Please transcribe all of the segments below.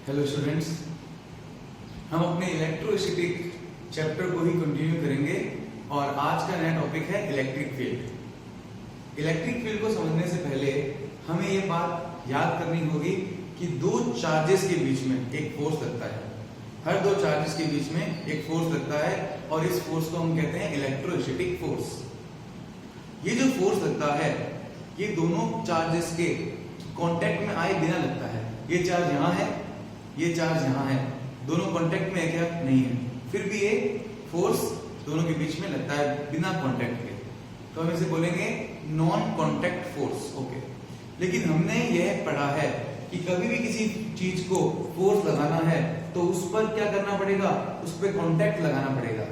Hello students, हम अपने electrostatic chapter को ही कंटिन्यू करेंगे और आज का नया टॉपिक है इलेक्ट्रिक फील्ड। इलेक्ट्रिक फील्ड को समझने से पहले हमें ये बात याद करनी होगी कि दो चार्जेस के बीच में एक फोर्स लगता है। हर दो चार्जेस के बीच में एक फोर्स लगता है और इस फोर्स को हम कहते हैं इलेक्ट्रोस्टैटिक फोर्स। ये जो फोर्स लगता है ये दोनों चार्जेस के कांटेक्ट में आए बिना लगता है। ये चार्ज यहाँ है, ये चार्ज यहाँ है, दोनों कांटेक्ट में है क्या? नहीं है, फिर भी ये फोर्स दोनों के बीच में लगता है बिना कांटेक्ट के, तो हम इसे बोलेंगे नॉन कांटेक्ट फोर्स। ओके, लेकिन हमने यह पढ़ा है कि कभी भी किसी चीज को फोर्स लगाना है तो उस पर क्या करना पड़ेगा? उस पर कांटेक्ट लगाना पड़ेगा।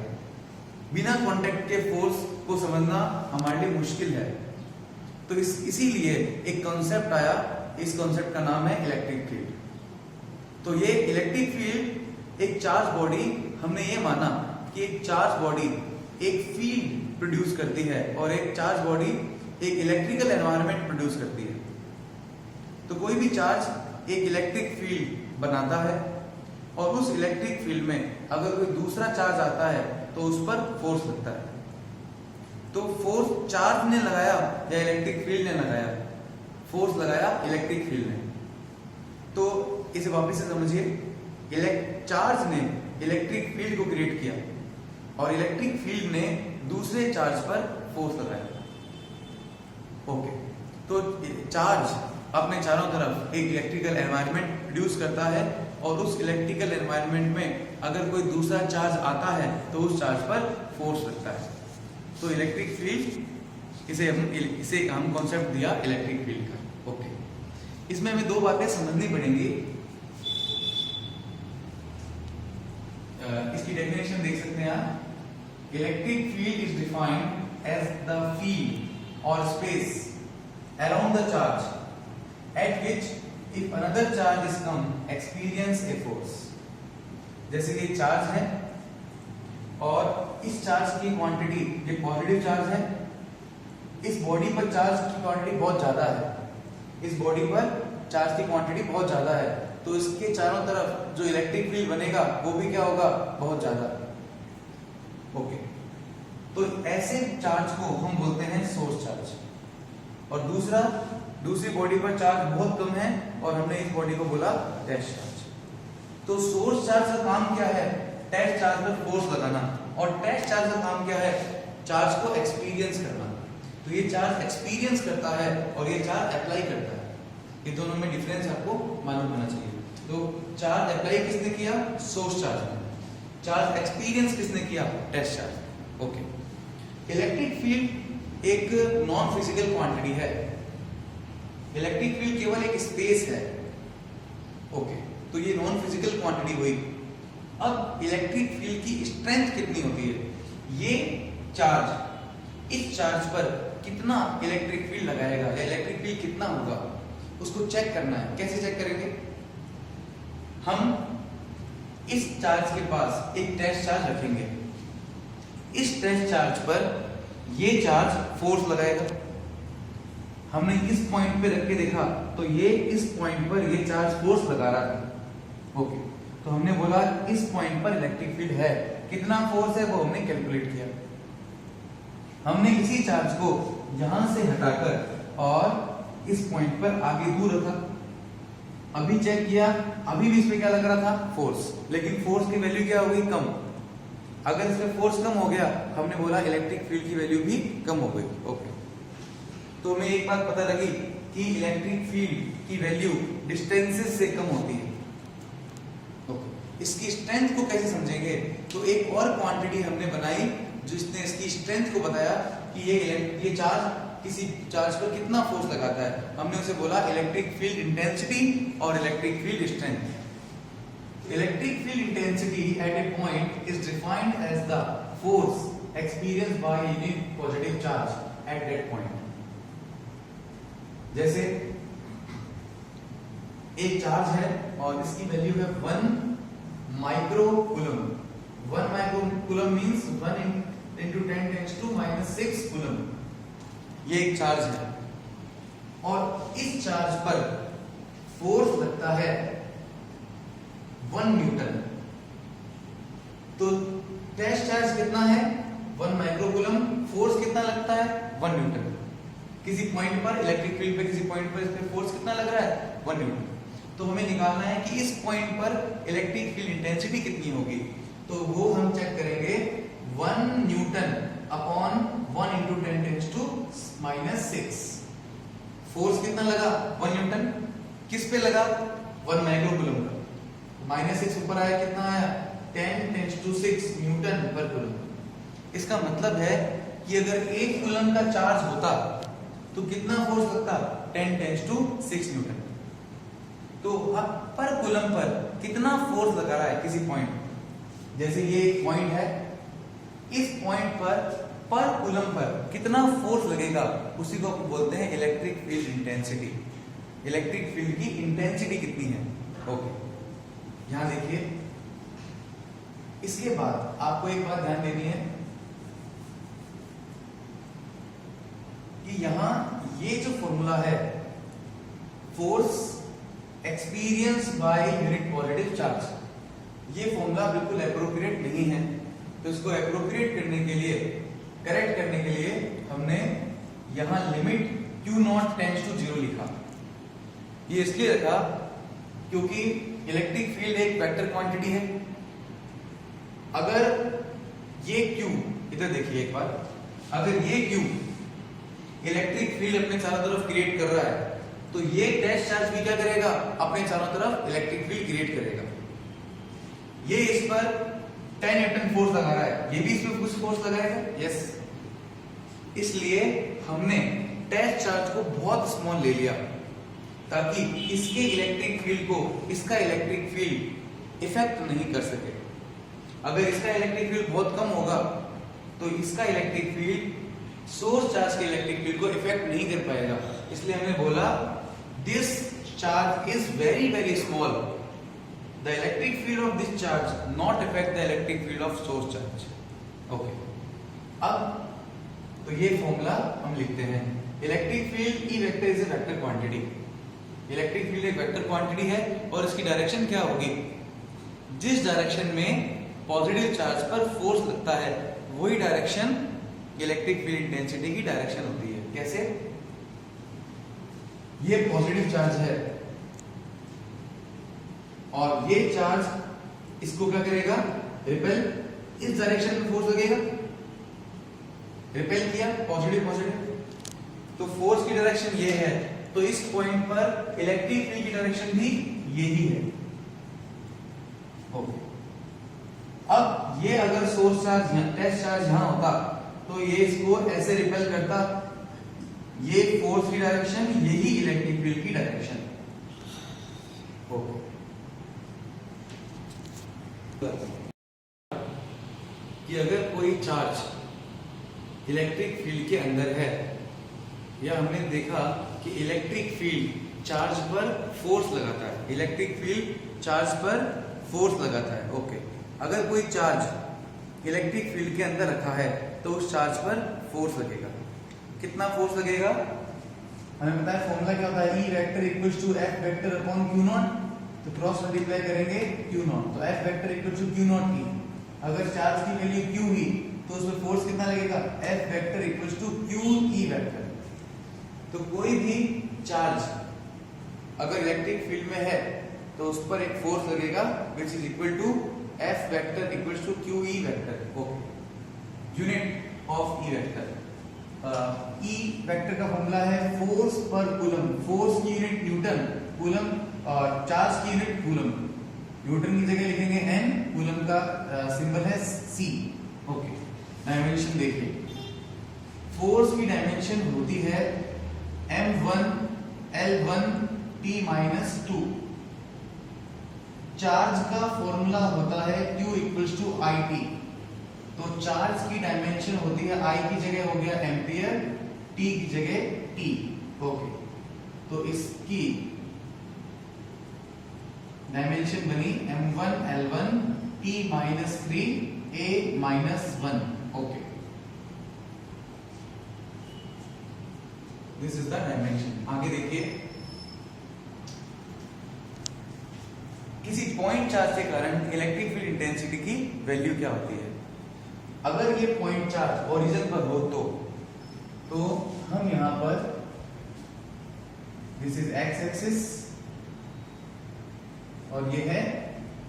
बिना कांटेक्ट के फोर्स को समझना हमारे लिए मुश्किल है। तो इसीलिए एक कॉन्सेप्ट आया, इस कॉन्सेप्ट का नाम है इलेक्ट्रिक फील्ड। तो ये इलेक्ट्रिक फील्ड एक चार्ज बॉडी, हमने ये माना कि एक चार्ज बॉडी एक फील्ड प्रोड्यूस करती है और एक चार्ज बॉडी एक इलेक्ट्रिकल एनवायरनमेंट प्रोड्यूस करती है। तो कोई भी चार्ज एक इलेक्ट्रिक फील्ड बनाता है और उस इलेक्ट्रिक फील्ड में अगर कोई दूसरा चार्ज आता है तो उस पर फोर्स लगता है। तो फोर्स चार्ज ने लगाया या इलेक्ट्रिक फील्ड ने लगाया? फोर्स लगाया इलेक्ट्रिक फील्ड ने। तो इसे वापस से समझिए, चार्ज ने इलेक्ट्रिक फील्ड को क्रिएट किया और इलेक्ट्रिक फील्ड ने दूसरे चार्ज पर फोर्स लगाया। ओके, तो चार्ज अपने चारों तरफ एक इलेक्ट्रिकल एनवायरनमेंट प्रोड्यूस करता है और उस इलेक्ट्रिकल एनवायरनमेंट में अगर कोई दूसरा चार्ज आता है तो उस चार्ज पर फोर्स लगता है। तो इलेक्ट्रिक फील्ड, इसे हम कॉन्सेप्ट दिया इलेक्ट्रिक फील्ड का। ओके, इसमें हमें दो बातें समझनी पड़ेंगी। इसकी डेफिनेशन देख सकते हैं आप। Electric field is defined as the field और space around the charge at which if another charge is come experience a force. जैसे कि चार्ज है और इस चार्ज की क्वांटिटी, ये पॉजिटिव चार्ज है, इस बॉडी पर चार्ज की क्वांटिटी बहुत ज्यादा है, इस बॉडी पर चार्ज की क्वांटिटी बहुत ज्यादा है, तो इसके चारों तरफ जो इलेक्ट्रिक फील्ड बनेगा वो भी क्या होगा? बहुत ज्यादा। ओके, तो ऐसे चार्ज को हम बोलते हैं सोर्स चार्ज। और दूसरी बॉडी पर चार्ज बहुत कम है और हमने इस बॉडी को बोला टेस्ट चार्ज। तो सोर्स चार्ज का काम क्या है? टेस्ट चार्ज पर फोर्स लगाना। और टेस्ट चार्ज का काम क्या है? चार्ज को एक्सपीरियंस करना। तो ये चार्ज एक्सपीरियंस करता है और ये चार्ज अप्लाई करता है। ये दोनों में डिफरेंस आपको मालूम होना चाहिए। तो चार्ज अप्लाई किसने किया? सोर्स चार्ज ने। चार्ज एक्सपीरियंस किसने किया? Test charge. Okay, electric field एक नॉन फिजिकल क्वांटिटी है। इलेक्ट्रिक फील्ड केवल एक स्पेस है। ओके, तो ये नॉन फिजिकल क्वांटिटी हुई। अब इलेक्ट्रिक फील्ड की स्ट्रेंथ कितनी होती है? ये चार्ज इस चार्ज पर कितना इलेक्ट्रिक फील्ड लगाएगा या इलेक्ट्रिक फील्ड कितना होगा, उसको चेक करना है। कैसे चेक करेंगे? हम इस चार्ज के पास एक टेस्ट चार्ज रखेंगे। इस टेस्ट चार्ज पर ये चार्ज फोर्स लगाएगा। हमने इस पॉइंट पे रख के देखा तो ये इस पॉइंट पर ये चार्ज फोर्स लगा रहा था। ओके, तो हमने बोला इस पॉइंट पर इलेक्ट्रिक फील्ड है। कितना फोर्स है वो हमने कैलकुलेट किया। हमने इसी चार्ज को यहां से हटाकर और इस पॉइंट पर आगे दूर रखा। अभी चेक किया, अभी भी इसमें क्या लग रहा था? फोर्स। लेकिन फोर्स की वैल्यू क्या हो गई? कम। अगर इसमें फोर्स कम हो गया, हमने बोला इलेक्ट्रिक फील्ड की वैल्यू भी कम हो गई। ओके, तो हमें एक बात पता लगी कि इलेक्ट्रिक फील्ड की वैल्यू डिस्टेंसेस से कम होती है। ओके, इसकी स्ट्रेंथ को कैसे समझेंगे? तो एक और क्वांटिटी हमने बनाई जिसने इसकी स्ट्रेंथ को बताया कि ये चार्ज किसी चार्ज पर कितना फोर्स लगाता है। हमने उसे बोला इलेक्ट्रिक फील्ड इंटेंसिटी और electric field strength. Electric field intensity at a point is defined as the force experienced by any positive charge at that point. जैसे एक चार्ज है और इसकी वैल्यू है 1 micro coulomb. 1 micro coulomb means 1 into 10⁻⁻⁶ coulomb. ये एक charge है और इस चार्ज पर फोर्स लगता है 1 न्यूटन। तो टेस्ट चार्ज कितना है 1 माइक्रोकूलम, फोर्स कितना लगता है 1 न्यूटन। किसी पॉइंट पर इलेक्ट्रिक फील्ड पे किसी पॉइंट पर इस पे फोर्स कितना लग रहा है 1 न्यूटन। तो हमें निकालना है कि इस पॉइंट पर इलेक्ट्रिक फील्ड इंटेंसिटी कितनी होगी। तो वो हम चेक करेंगे 1 न्यूटन अपॉन 1 इंटू 10⁻⁻⁶। फोर्स कितना लगा 1 न्यूटन, किस पे लगा 1 माइक्रोकूलम का, -6 ऊपर आया, कितना आया 10⁻⁶ न्यूटन पर कूलम। इसका मतलब है कि अगर 1 कूलम का चार्ज होता तो कितना फोर्स लगता 10⁻⁶ न्यूटन। तो अब पर कूलम पर कितना फोर्स लगा रहा है किसी पॉइंट, जैसे ये एक पॉइंट है, इस पॉइंट पर कूलम पर कितना फोर्स लगेगा उसी को हम बोलते हैं electric field intensity. Electric field की इंटेंसिटी कितनी है। ओके, यहां देखिए। इसके बाद आपको एक बात ध्यान देनी है कि यहां ये जो फॉर्मूला है force experience by unit positive charge, ये फॉर्मूला बिल्कुल एप्रोप्रिएट नहीं है। तो इसको एप्रोप्रिएट करने के लिए, करेक्ट करने के लिए हमने यहां लिमिट Q0 टेंड्स टू 0 लिखा। ये इसलिए रखा क्योंकि इलेक्ट्रिक फील्ड एक वेक्टर क्वांटिटी है। अगर ये Q, इधर देखिए एक बार, अगर ये Q इलेक्ट्रिक फील्ड अपने चारों तरफ क्रिएट कर रहा है तो ये टेस्ट चार्ज भी क्या करेगा अपने चारों तरफ इलेक्ट्रिक फील्ड क्रिएट करेगा। ये इस पर 10 न्यूटन फोर्स लगा रहा है, ये भी इस पर कुछ फोर्स लगाएगा, यस। इसलिए हमने टेस्ट चार्ज को बहुत स्मॉल ले लिया ताकि इसके इलेक्ट्रिक फील्ड को इसका इलेक्ट्रिक फील्ड इफेक्ट नहीं कर सके। अगर इसका इलेक्ट्रिक फील्ड बहुत कम होगा तो इसका इलेक्ट्रिक फील्ड सोर्स चार्ज के इलेक्ट्रिक फील्ड को इफेक्ट नहीं कर पाएगा। इसलिए हमने बोला this charge is very very small, the electric field of this charge not affect the electric field of source charge. Okay, अब तो ये फॉर्मूला हम लिखते हैं। Electric field E vector is a vector quantity. Electric field एक vector quantity है और इसकी डायरेक्शन क्या होगी, जिस डायरेक्शन में पॉजिटिव चार्ज पर फोर्स लगता है वही डायरेक्शन इलेक्ट्रिक फील्ड इंटेंसिटी की डायरेक्शन होती है। कैसे, ये पॉजिटिव चार्ज है और ये चार्ज इसको क्या करेगा रिपेल, इस डायरेक्शन में फोर्स लगेगा, रिपेल किया पॉजिटिव पॉजिटिव, तो फोर्स की डायरेक्शन ये है, तो इस पॉइंट पर इलेक्ट्रिक फील्ड की डायरेक्शन भी यही है। ओके, अब ये अगर सोर्स चार्ज टेस्ट चार्ज यहां होता तो ये इसको ऐसे रिपेल करता, ये फोर्स की डायरेक्शन, यही इलेक्ट्रिक फील्ड की डायरेक्शन। ओके, कि अगर कोई चार्ज इलेक्ट्रिक फील्ड के अंदर है, या हमने देखा कि इलेक्ट्रिक फील्ड चार्ज पर फोर्स लगाता है, इलेक्ट्रिक फील्ड चार्ज पर फोर्स लगाता है। ओके, अगर कोई चार्ज इलेक्ट्रिक फील्ड के अंदर रखा है तो उस चार्ज पर फोर्स लगेगा। कितना फोर्स लगेगा, हमें पता है फॉर्मूला क्या होता है, E vector equals to F vector upon Q0। तो क्रॉस मल्टीप्लाई करेंगे Q0, तो F vector equals to Q0 E। अगर चार्ज की वैल्यू Q हुई तो उसमें फोर्स कितना लगेगा, F vector equals to Q E vector. तो कोई भी चार्ज अगर इलेक्ट्रिक फील्ड में है तो उस पर एक फोर्स लगेगा which is equal to F vector equals to Q E vector. Okay, unit of E vector. E vector का फॉर्मूला है फोर्स पर कूलम, फोर्स की यूनिट न्यूटन, कूलम चार्ज की यूनिट कूलम। न्यूटन की जगह लिखेंगे N, कूलम का सिंबल है C। ओके, डायमेंशन देखिए, फोर्स की डायमेंशन होती है m1 l1 t-2। चार्ज का फॉर्मूला होता है Q इक्वल्स टू IT। तो चार्ज की डायमेंशन होती है I की जगह हो गया एम्पियर, T की जगह T। ओके, तो इसकी डायमेंशन बनी m1 l1 t-3 a-1। Okay, this is the dimension. आगे देखिए, किसी पॉइंट चार्ज के कारण इलेक्ट्रिक फील्ड इंटेंसिटी की वैल्यू क्या होती है। अगर ये पॉइंट चार्ज ओरिजिन पर हो तो हम यहां पर दिस इज एक्स एक्सिस और ये है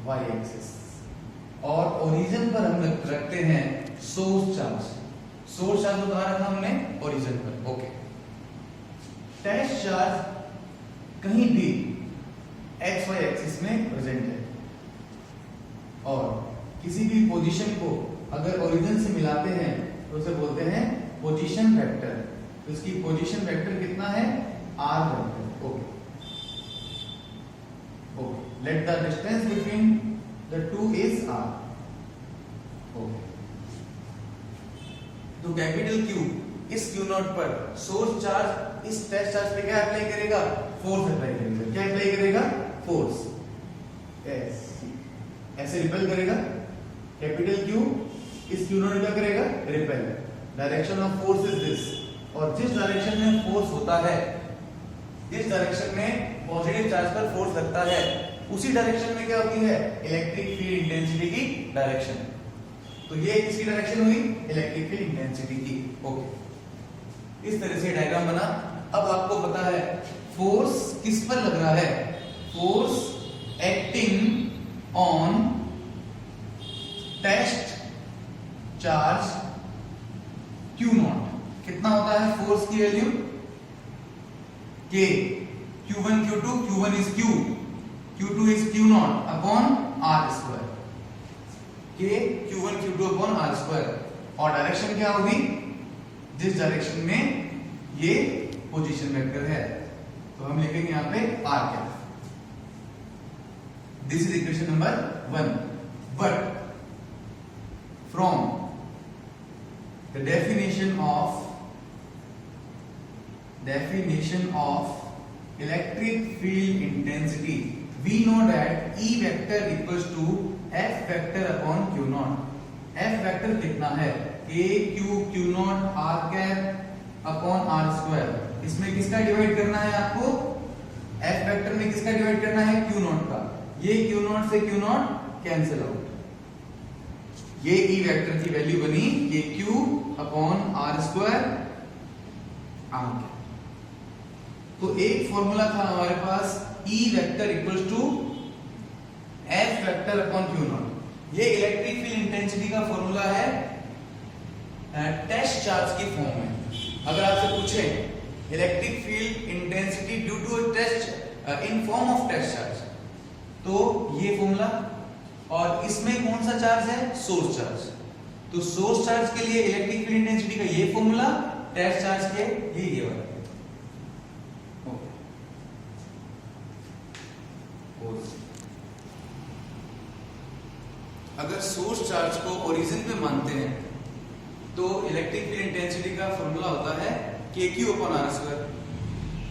वाई एक्सिस, और ओरिजिन पर हम रखते हैं सोर्स चार्ज। सोर्स चार्ज को कहां रखा हमने, ओरिजिन पर। ओके, टेस्ट चार्ज कहीं भी एक्स वाई एक्सिस में प्रेजेंट है, और किसी भी पोजीशन को अगर ओरिजिन से मिलाते हैं तो उसे बोलते हैं पोजीशन वेक्टर। तो इसकी पोजीशन वेक्टर कितना है, R vector. Okay, let the distance between the two is R. Okay, तो कैपिटल क्यू इस क्यू नॉट पर सोर्स चार्ज इस टेस्ट चार्ज पे क्या अप्लाई करेगा, फोर्स अप्लाई करेगा। क्या अप्लाई करेगा, फोर्स। ऐसे रिपेल करेगा। कैपिटल क्यू इस क्यू नॉट क्या करेगा, repel. Direction of force is this, और जिस डायरेक्शन में फोर्स होता है, जिस डायरेक्शन में पॉजिटिव चार्ज पर फोर्स लगता है, उसी डायरेक्शन में क्या होती है, इलेक्ट्रिक फील्ड इंटेंसिटी की डायरेक्शन। तो ये किसकी डायरेक्शन हुई, इलेक्ट्रिक फील्ड इंटेंसिटी की। ओके, इस तरह से डायग्राम बना। अब आपको पता है फोर्स किस पर लग रहा है, force acting on test charge Q naught. कितना होता है फोर्स की वैल्यू, के Q1 Q2, Q1 is Q, Q2 is Q naught upon R square. K Q1 Q2 upon R square, और डायरेक्शन क्या होगी, जिस डायरेक्शन में ये पोजीशन वेक्टर है, तो हम लिखेंगे यहां पे R cap. This is equation number 1। But from the definition of electric field intensity, we know that E vector equals to F vector upon Q naught। F vector कितना है, A Q Q naught R cap upon R square। इसमें किसका divide करना है आपको, F vector में किसका divide करना है, Q naught का। ये Q naught से Q naught कैंसिल आउट, ये E वेक्टर की वैल्यू बनी ये Q upon R square R। तो एक फॉर्मूला था हमारे पास E vector equals to F vector upon Q naught. ये इलेक्ट्रिक फील्ड इंटेंसिटी का फॉर्मूला है टेस्ट चार्ज की फॉर्म में। अगर आपसे पूछे electric field intensity due to test in form of test charge, तो ये फॉर्मूला, और इसमें कौन सा चार्ज है, सोर्स चार्ज। तो सोर्स चार्ज के लिए इलेक्ट्रिक फील्ड इंटेंसिटी का ये फॉर्मूला, टेस्ट चार्ज के लिए ये वाला। अगर सोर्स चार्ज को ओरिजिन पे मानते हैं तो इलेक्ट्रिक फील्ड इंटेंसिटी का फॉर्मूला होता है kq अपॉन r स्क्वायर।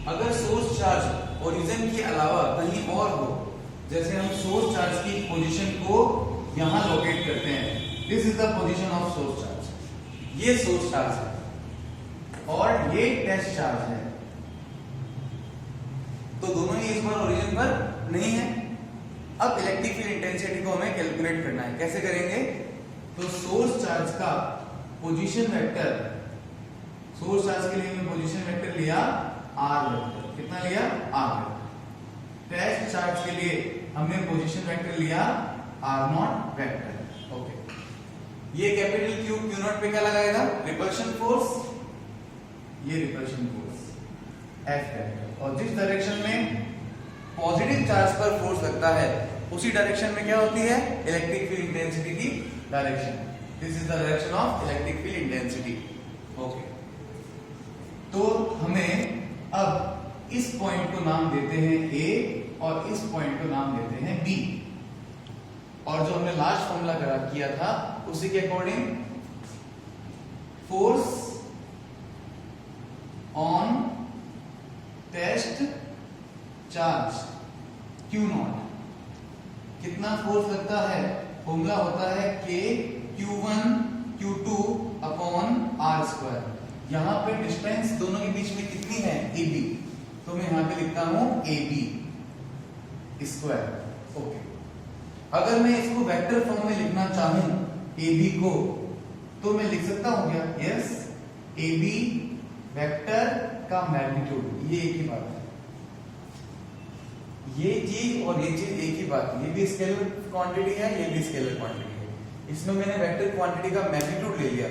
अगर सोर्स चार्ज ओरिजिन के अलावा कहीं और हो, जैसे हम सोर्स चार्ज की पोजीशन को यहां लोकेट करते हैं, this is the position of source charge, ये सोर्स चार्ज है और ये टेस्ट चार्ज है, तो दोनों ही इस बार ओरिजिन पर नहीं है। अब इलेक्ट्रिक फील्ड इंटेंसिटी को हमें कैलकुलेट करना है, कैसे करेंगे, तो सोर्स चार्ज का पोजीशन वेक्टर, सोर्स चार्ज के लिए हमने पोजीशन वेक्टर लिया r वेक्टर, कितना लिया r वेक्टर। टेस्ट चार्ज के लिए हमने पोजीशन वेक्टर लिया r नॉट वेक्टर। ओके, ये कैपिटल Q Q नॉट पे क्या लगाएगा, रिपल्शन फोर्स, ये रिपल्शन फोर्स F वेक्टर, और जिस डायरेक्शन में पॉजिटिव चार्ज पर फोर्स लगता है उसी डायरेक्शन में क्या होती है, इलेक्ट्रिक फील्ड इंटेंसिटी की direction. This is the direction of electric field intensity. Okay, तो हमें अब इस पॉइंट को नाम देते हैं A और इस पॉइंट को नाम देते हैं B, और जो हमने लास्ट फॉर्मूला किया था उसी के according force on test charge Q naught, कितना फोर्स लगता है, फॉर्मूला होता है K Q1 Q2 upon R square. यहां पे डिस्टेंस दोनों के बीच में कितनी है, AB, तो मैं यहां पे लिखता हूं AB स्क्वायर। ओके, अगर मैं इसको वेक्टर फॉर्म में लिखना चाहूं AB को, तो मैं लिख सकता हूं क्या? यस, AB वेक्टर का मैग्नीट्यूड, ये एक ही बात है। ये चीज और ये चीज एक ही बात है। ये भी स्केलर क्वांटिटी है, ये भी स्केलर क्वांटिटी है। इसमें मैंने वेक्टर क्वांटिटी का मैग्नीट्यूड ले लिया।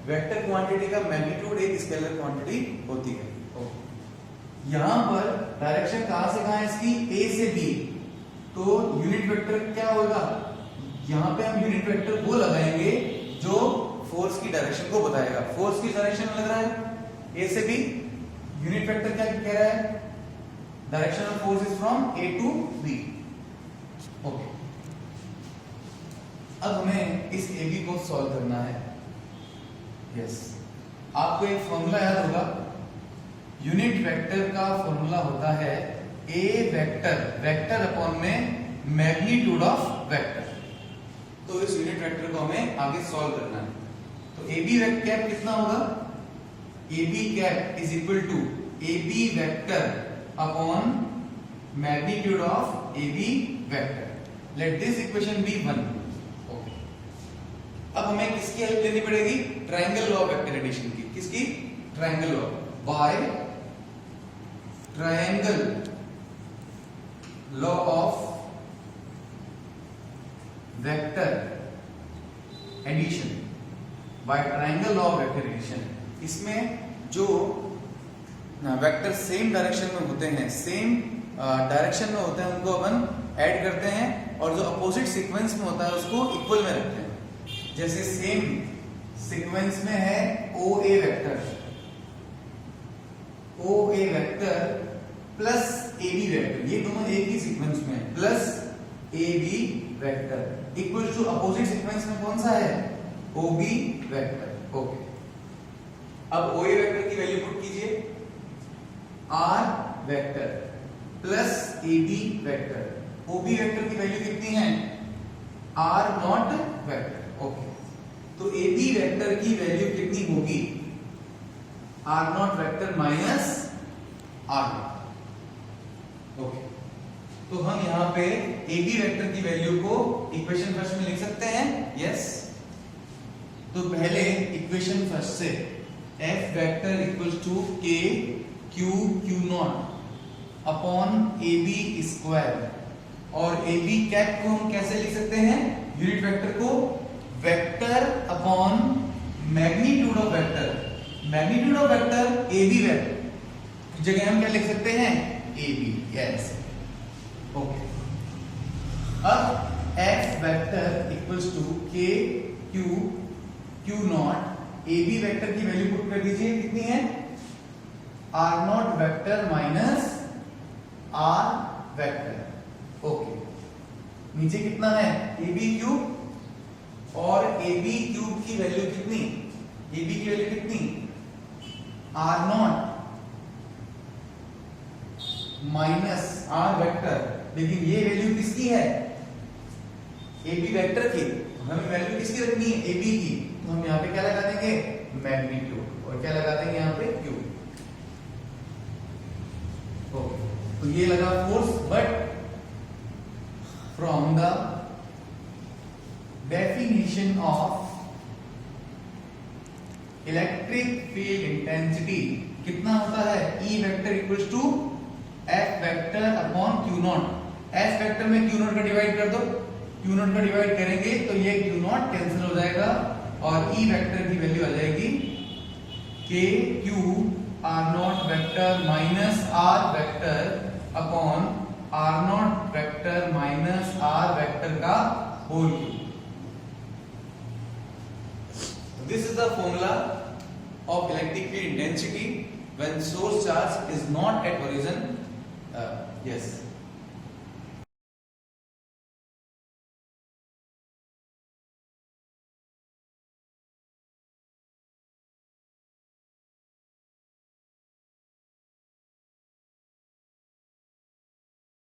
वेक्टर क्वांटिटी का मैग्नीट्यूड एक स्केलर क्वांटिटी होती है। यहां पर डायरेक्शन कहां से कहां है इसकी? A से B, तो यूनिट वेक्टर क्या होगा? यहां पे हम यूनिट वेक्टर वो लगाएंगे जो फोर्स की डायरेक्शन को बताएगा। फोर्स की डायरेक्शन में लग रहा है A से B, यूनिट वेक्टर क्या कह रहा है? Direction of force is from A to B। Okay, अब हमें इस AB को सॉल्व करना है। यस, आपको एक फॉर्मूला याद होगा, यूनिट वेक्टर का फॉर्मूला होता है A वेक्टर, वेक्टर अपॉन में मैग्नीट्यूड ऑफ वेक्टर। तो इस यूनिट वेक्टर को हमें आगे सॉल्व करना है। तो AB कैप कितना होगा? AB cap is equal to AB vector upon magnitude of AB vector. Let this equation be 1। Okay, अब हमें किसकी हेल्प लेनी पड़ेगी? Triangle law of vector addition की। किसकी? Triangle law. By triangle law of vector addition, by triangle law of vector addition. इसमें जो vector same direction में होते हैं, सेम डायरेक्शन में होते हैं, उनको अपन ऐड करते हैं, और जो अपोजिट सीक्वेंस में होता है उसको इक्वल में रखते हैं। जैसे सेम सीक्वेंस में है OA vector, OA vector plus AB vector, ये दोनों एक ही सीक्वेंस में है, plus AB vector equal to opposite sequence में कौन सा है? OB vector. ओके, अब OA वेक्टर की वैल्यू पुट कीजिए, R vector plus AB vector. OB vector की वैल्यू कितनी है? R naught vector. ओके, तो AB वेक्टर की वैल्यू कितनी होगी? R naught vector minus R। Okay, तो हम यहां पे AB वेक्टर की वैल्यू को इक्वेशन फर्स्ट में लिख सकते हैं। यस, तो पहले इक्वेशन फर्स्ट से F vector equals to K Q Q naught upon AB square, और AB कैप को हम कैसे लिख सकते हैं? यूनिट वेक्टर को vector upon magnitude of vector. Magnitude of vector AB vector की जगह हम क्या लिख सकते हैं? AB। यस, ओके, अब F vector equals to K Q Q naught, AB vector की वैल्यू पुट कर दीजिए, कितनी है? R naught vector minus R vector. Okay, नीचे कितना है? AB क्यूब, और AB क्यूब की वैल्यू कितनी? AB की वैल्यू कितनी? R not minus R vector. लेकिन ये वैल्यू किसकी है? AB वेक्टर की। हमें वैल्यू किसकी रखनी है? AB की। तो हम यहाँ पे क्या लगा देंगे? मैग्नीट्यूड, और क्या लगा देंगे यहाँ पे? Q। ओके, तो ये लगा force, but from the definition of electric field intensity कितना होता है? E vector equals to F vector upon Q naught. F vector में Q नॉट का डिवाइड कर दो, Q नॉट का डिवाइड करेंगे तो ये Q नॉट कैंसिल हो जाएगा, और E वेक्टर की वैल्यू आ जाएगी K Q R naught vector minus R vector upon R naught vector minus R vector का whole cube. This is the formula of electric field intensity when source charge is not at origin. Yes.